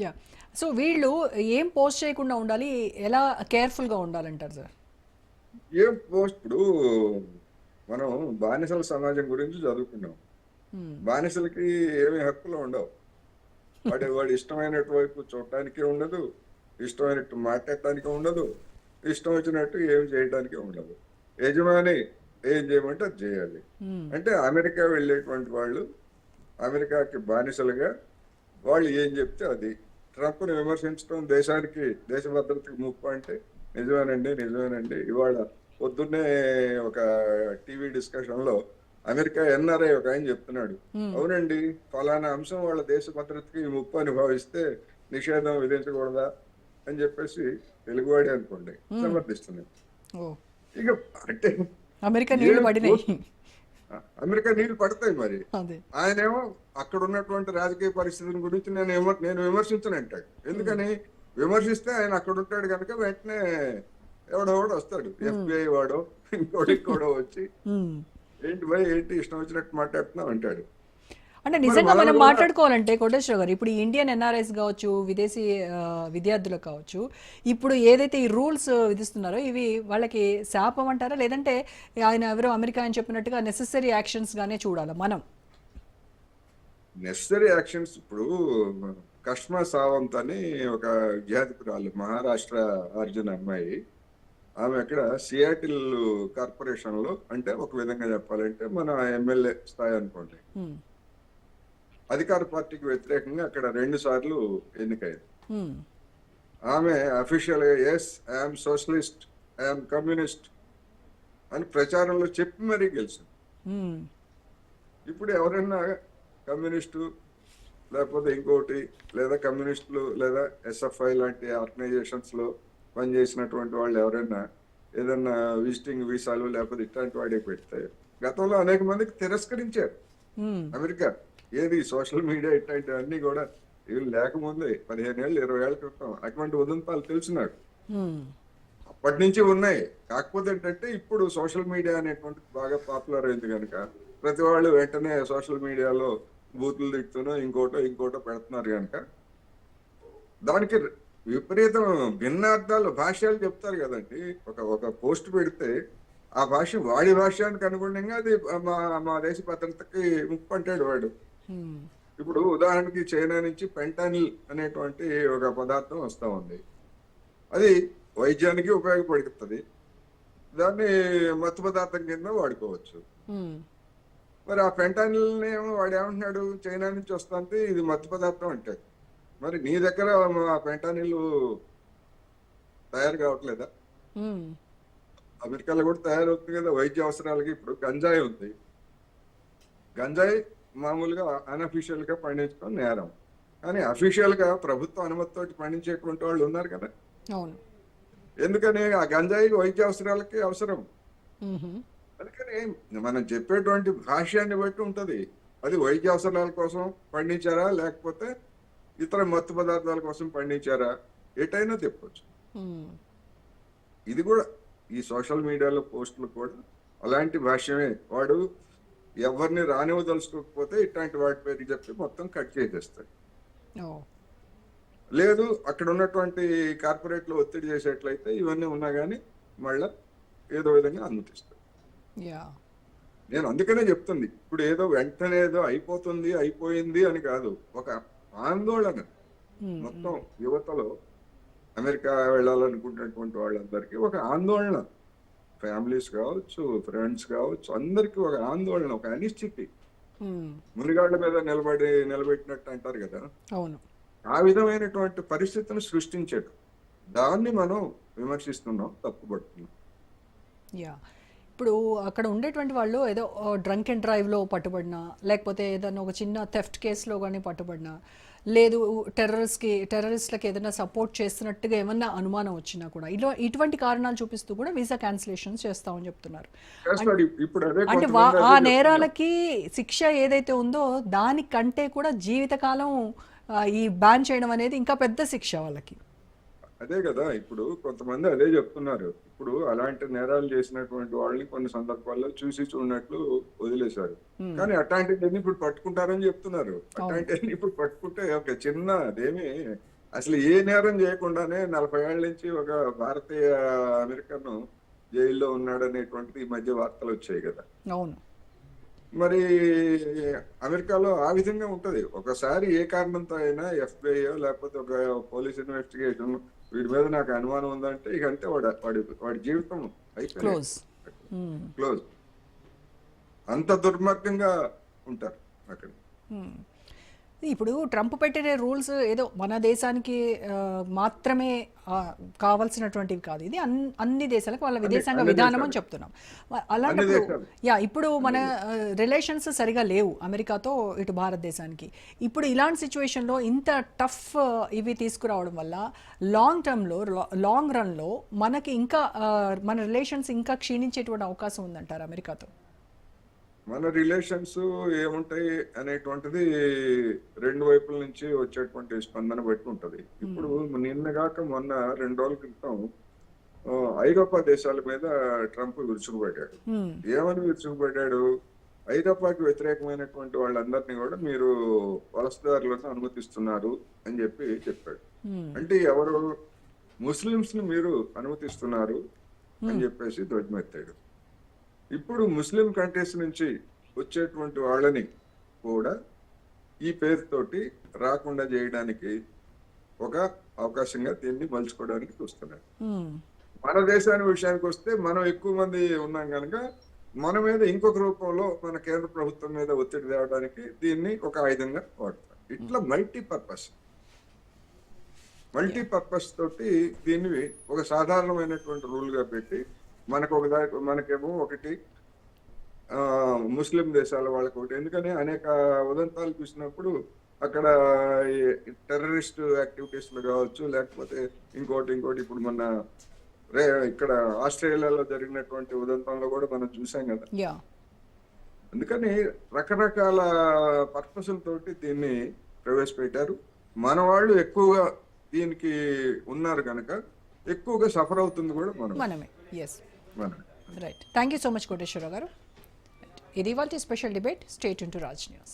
Yeah. So వీళ్ళు ఏం post చేయకుండా ఉండాలి, ఎలా కేర్ఫుల్గా ఉండాలంటారు సార్? ఏం పోస్ట్ ఇప్పుడు మనం బానిసల సమాజం గురించి చదువుకున్నాం. బానిసలకి ఏమి హక్కులు ఉండవు. వాడి ఇష్టమైనటు వైపు చూడటానికి ఉండదు, ఇష్టమైనట్టు మాట్లాడటానికి ఉండదు, ఇష్టం వచ్చినట్టు ఏం చేయడానికి ఉండదు. యజమాని ఏం చేయమంటే అది చేయాలి. అంటే అమెరికా వెళ్ళేటువంటి వాళ్ళు అమెరికాకి బానిసలుగా వాళ్ళు ఏం చెప్తే అది. ట్రంప్ను విమర్శించడం దేశానికి, దేశ భద్రతకి ముప్పు అంటే నిజమేనండి. ఇవాళ పొద్దున్నే ఒక టీవీ డిస్కషన్ లో అమెరికా ఎన్ఆర్ఐ ఒక ఆయన చెప్తున్నాడు, అవునండి ఫలానా అంశం వాళ్ళ దేశ భద్రతకి ముప్పు అని భావిస్తే నిషేధం విధించకూడదా అని చెప్పేసి తెలుగువాడే అనుకోండి సమర్థిస్తుంది. ఇక అంటే అమెరికా నీళ్లు పడినాయి, అమెరికా నీళ్లు పడతాయి. మరి ఆయనేమో అక్కడ ఉన్నటువంటి రాజకీయ పరిస్థితుల గురించి నేను విమర్శించను అంటాడు. ఎందుకని విమర్శిస్తే ఆయన అక్కడ ఉంటాడు కనుక వెంటనే ఎవడో వస్తాడు, FBI వాడో ఇంకోడో వచ్చి ఏంటి ఇష్టం వచ్చినట్టు మాట్లాడుతున్నావు అంటాడు. అంటే నిజంగా మనం మాట్లాడుకోవాలంటే కోటేశ్వర గారు, ఇప్పుడు ఇండియన్ NRIs కావచ్చు, విదేశీ విద్యార్థులకు కావచ్చు, ఇప్పుడు ఏదైతే ఈ రూల్స్ విధిస్తున్నారో ఇవి వాళ్ళకి శాపం అంటారా, లేదంటే ఆయన ఎవరో అమెరికా అని చెప్పినట్టుగా నెసెసరీ యాక్షన్స్ గానే చూడాలా మనం? నెసెసరీ యాక్షన్స్ ఇప్పుడు కష్మా సావంత్ అని ఒక విద్యార్థికురాలు, మహారాష్ట్ర అర్జున్ అమ్మాయి, ఆమె అక్కడ సియాటిల్ కార్పొరేషన్ లో, అంటే ఒక విధంగా చెప్పాలంటే మన ఎమ్మెల్యే స్థాయి అనుకోండి, అధికార పార్టీకి వ్యతిరేకంగా అక్కడ 2 సార్లు ఎన్నికైంది. ఆమె అఫీషియల్ గా ఐఎమ్ సోషలిస్ట్, ఐఎమ్ కమ్యూనిస్ట్ అని ప్రచారంలో చెప్పి మరీ గెలిచింది. ఇప్పుడు ఎవరైనా కమ్యూనిస్టు లేకపోతే ఇంకోటి, లేదా కమ్యూనిస్టులు లేదా SFI లాంటి ఆర్గనైజేషన్స్ లో పనిచేసినటువంటి వాళ్ళు ఎవరైనా ఏదన్నా విజిటింగ్ వీసాలు లేకపోతే ఇట్లాంటి వాడే పెడితే గతంలో అనేక మందికి తిరస్కరించారు. అమెరికా ఏది సోషల్ మీడియా ఇట్లాంటివన్నీ కూడా ఇవి లేకముందే 15 ఏళ్ళు 20 ఏళ్ల క్రితం అటువంటి ఉదంతాలు తెలిసినాడు. అప్పటి నుంచి ఉన్నాయి. కాకపోతే ఏంటంటే ఇప్పుడు సోషల్ మీడియా అనేటువంటి బాగా పాపులర్ అయింది కనుక ప్రతి వాళ్ళు వెంటనే సోషల్ మీడియాలో బూతులు తిట్టునో ఇంకోటో పెడుతున్నారు కనుక దానికి విపరీతం భిన్నార్థాలు, భాష్యాలు చెప్తారు కదండి. ఒక పోస్ట్ పెడితే ఆ భాష వాడి భాష్యానికి అనుగుణంగా అది మా దేశ భద్రతకి ముప్పు అంటాడు వాడు. ఇప్పుడు ఉదాహరణకి చైనా నుంచి పెంటానిల్ అనేటువంటి ఒక పదార్థం వస్తా ఉంది. అది వైద్యానికి ఉపయోగపడుతుంది, దాన్ని మత్తు పదార్థం కింద వాడుకోవచ్చు. మరి ఆ పెంటానిల్ ఏమో వాడు ఏమంటున్నాడు, చైనా నుంచి వస్తుంది ఇది మత్తు పదార్థం అంటాడు. మరి నీ దగ్గర పెంటానిల్ తయారు కావట్లేదా? అమెరికాలో కూడా తయారవుతుంది కదా వైద్య అవసరాలకి. ఇప్పుడు గంజాయి ఉంది, గంజాయి మామూలుగా అన్అఫీషియల్ గా పండించడం నేరం, కానీ అఫీషియల్ గా ప్రభుత్వ అనుమతితో పండించేటువంటి వాళ్ళు ఉన్నారు కదా. ఎందుకని ఆ గంజాయి వైద్య అవసరాలకి అవసరం. అందుకని మనం చెప్పేటువంటి భాష్యాన్ని బట్టి ఉంటది, అది వైద్య అవసరాల కోసం పండించారా లేకపోతే ఇతర మత్తు పదార్థాల కోసం పండించారా, ఎటైనా చెప్పొచ్చు. ఇది కూడా ఈ సోషల్ మీడియాలో పోస్టులు కూడా అలాంటి భాష్యమే. వాడు ఎవరిని రానివ్వదలుచుకోకపోతే ఇట్లాంటి వాటి పేరు చెప్పి మొత్తం కట్ చేసేస్తాడు. లేదు అక్కడ ఉన్నటువంటి కార్పొరేట్లు ఒత్తిడి చేసేట్లయితే ఇవన్నీ ఉన్నా కానీ మళ్ళా ఏదో విధంగా అనుమతిస్తాడు. నేను అందుకనే చెప్తుంది, ఇప్పుడు ఏదో వెంటనే ఏదో అయిపోయింది అని కాదు, ఒక ఆందోళన మొత్తం యువతలో, అమెరికా వెళ్ళాలనుకున్నటువంటి వాళ్ళందరికీ ఒక ఆందోళన, ఫ్యామిలీస్ కావచ్చు, ఫ్రెండ్స్ కావచ్చు, అందరికి ఒక ఆందోళన, ఒక అనిశ్చితి, మునిగాళ్ల మీద నిలబెట్టినట్టు అంటారు కదా, ఆ విధమైనటువంటి పరిస్థితిని సృష్టించాడు. దాన్ని మనం విమర్శిస్తున్నాం, తప్పుపడుతున్నాం. ఇప్పుడు అక్కడ ఉండేటువంటి వాళ్ళు ఏదో డ్రంక్ అండ్ డ్రైవ్లో పట్టుబడినా, లేకపోతే ఏదైనా ఒక చిన్న థెఫ్ట్ కేసులో కానీ పట్టుబడినా, లేదు టెర్రరిస్ట్లకి ఏదైనా సపోర్ట్ చేస్తున్నట్టుగా ఏమన్నా అనుమానం వచ్చినా కూడా ఇటువంటి కారణాలు చూపిస్తూ కూడా వీసా క్యాన్సిలేషన్స్ చేస్తామని చెప్తున్నారు. అంటే ఆ నేరాలకి శిక్ష ఏదైతే ఉందో దానికంటే కూడా జీవితకాలం ఈ బ్యాన్ చేయడం అనేది ఇంకా పెద్ద శిక్ష వాళ్ళకి. అదే కదా, ఇప్పుడు కొంతమంది అదే చెప్తున్నారు. ఇప్పుడు అలాంటి నేరాలు చేసినటువంటి వాళ్ళని కొన్ని సందర్భాల్లో చూసి చూడనట్లు వదిలేశారు. కానీ అట్లాంటివన్నీ ఇప్పుడు పట్టుకుంటారని చెప్తున్నారు. అవును. అట్లాంటివన్నీ ఇప్పుడు పట్టుకుంటే ఒక చిన్న అదేమి అసలు ఏ నేరం చేయకుండానే 40 ఏళ్ల నుంచి ఒక భారతీయ అమెరికన్ జైల్లో ఉన్నాడనేటువంటిది ఈ మధ్య వార్తలు వచ్చాయి కదా. అవును. మరి అమెరికాలో ఆ విధంగా ఉంటది. ఒకసారి ఏ కారణంతో అయినా ఎఫ్‌బిఐయో లేకపోతే ఒక పోలీస్ ఇన్వెస్టిగేషన్ వీడి మీద నాకు అనుమానం ఉందంటే ఇక అంతే, వాడి జీవితం అయిపోయినట్టే. క్లోజ్. మ్మ్. క్లోజ్. అంత దుర్మార్గంగా ఉంటారు అక్కడ. మ్మ్. ఇప్పుడు ట్రంప్ పెట్టిన రూల్స్ ఏదో మన దేశానికి మాత్రమే కావాల్సినటువంటివి కాదు. ఇది అన్ని దేశాలకు వాళ్ళ విదేశాంగ అన్ని విధానం అని దేశాలు. చెప్తున్నాం. అన్ని అలాంటప్పుడు దేశాలు. ఇప్పుడు మన రిలేషన్స్ సరిగా లేవు అమెరికాతో ఇటు భారతదేశానికి. ఇప్పుడు ఇలాంటి సిచ్యువేషన్లో ఇంత టఫ్ ఇవి తీసుకురావడం వల్ల లాంగ్ టర్మ్లో లాంగ్ రన్లో మనకి ఇంకా మన రిలేషన్స్ ఇంకా క్షీణించేటువంటి అవకాశం ఉందంటారు అమెరికాతో. మన రిలేషన్స్ ఏముంటాయి అనేటువంటిది రెండు వైపుల నుంచి వచ్చేటువంటి స్పందన బట్టి ఉంటది. ఇప్పుడు నిన్నగాక మొన్న 2 రోజుల క్రితం ఐరోపా దేశాల మీద ట్రంప్ విరుచుకుపడ్డాడు. మ్మ్. ఏమని విరుచుకుపడ్డాడు? ఐరోపాకి వ్యతిరేకమైనటువంటి వాళ్ళందరినీ కూడా మీరు వలసదారులను అనుమతిస్తున్నారు అని చెప్పాడు. మ్మ్. అంటే ఎవరు? ముస్లిమ్స్ ని మీరు అనుమతిస్తున్నారు అని చెప్పేసి ధ్వజమెత్తాడు. ఇప్పుడు ముస్లిం కంట్రీస్ నుంచి వచ్చేటువంటి వాళ్ళని కూడా ఈ పేరుతోటి రాకుండా చేయడానికి ఒక అవకాశంగా దీన్ని మలుచుకోవడానికి చూస్తున్నారు. మ్మ్. మన దేశాన్ని విషయానికి వస్తే మనం ఎక్కువ మంది ఉన్నాం కనుక మన మీద ఇంకొక రూపంలో మన కేంద్ర ప్రభుత్వం మీద ఒత్తిడి తేవడానికి దీన్ని ఒక ఆయుధంగా వాడతారు. ఇట్లా మల్టీపర్పస్ తోటి దీన్ని ఒక సాధారణమైనటువంటి రూల్ గా పెట్టి మనకేమో ఒకటి ముస్లిం దేశాల వాళ్ళకి ఒకటి. ఎందుకని అనేక ఉదంతాలు చూసినప్పుడు అక్కడ టెర్రరిస్ట్ యాక్టివిటీస్ లో కావచ్చు, లేకపోతే ఇంకోటి ఇప్పుడు మన ఇక్కడ ఆస్ట్రేలియాలో జరిగినటువంటి ఉదంతంలో కూడా మనం చూసాం కదా. యా. అందుకని రకరకాల పర్పసులతోటి దీన్ని ప్రవేశపెట్టారు. మన వాళ్ళు ఎక్కువగా దీనికి ఉన్నారు కనుక ఎక్కువగా సఫర్ అవుతుంది కూడా మనమే. ఎస్. మనమే. Right. Thank you so much Koteswararao గారు. ఇది ఇవాల్టి special debate. Stay tune to Raj news.